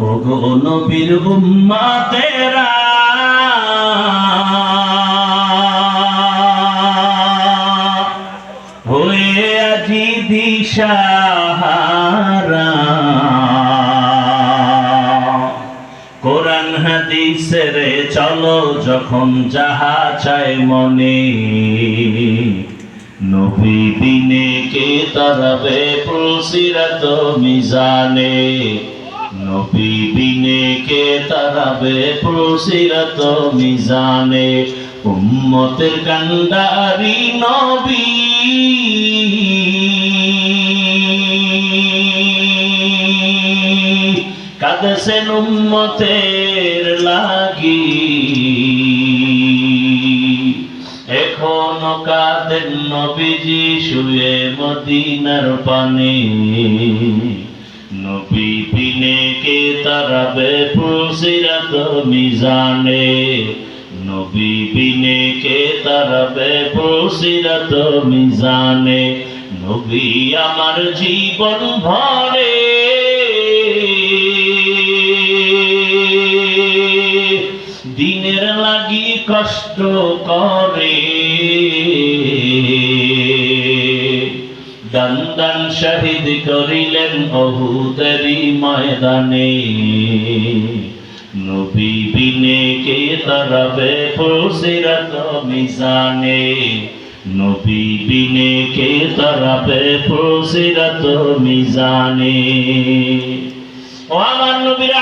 ওগো নবীর উম্মতেরা হয়ে আজি দিশাহারা, কোরআন হাদিসের চলো যখন যাহা চায় মনে, নবী বিনে কে তারাবে পুলসিরাত মিজানে, নবী বিনে কে তারাবে পুলসিরাত মিজানে। উম্মতের কান্ডারি নবী কাঁদেছেন উম্মতের লাগি, এখনো কাঁদেন নবীজি শুয়ে মদিনার পানে, নবী বিনে কে তারাবে পুলসিরাত মিজানে, নবী বিনে কে তারাবে পুলসিরাত মিজানে। নবী আমার জীবন ভরে দিনের লাগি কষ্ট করে, দান দান শহীদ করিলেন উহুদেরই ময়দানে, নবী বিনে কে তারাবে পুলসিরাত মিজানে, নবী বিনে কে তারাবে পুলসিরাত মিজানে। ও আমার নবী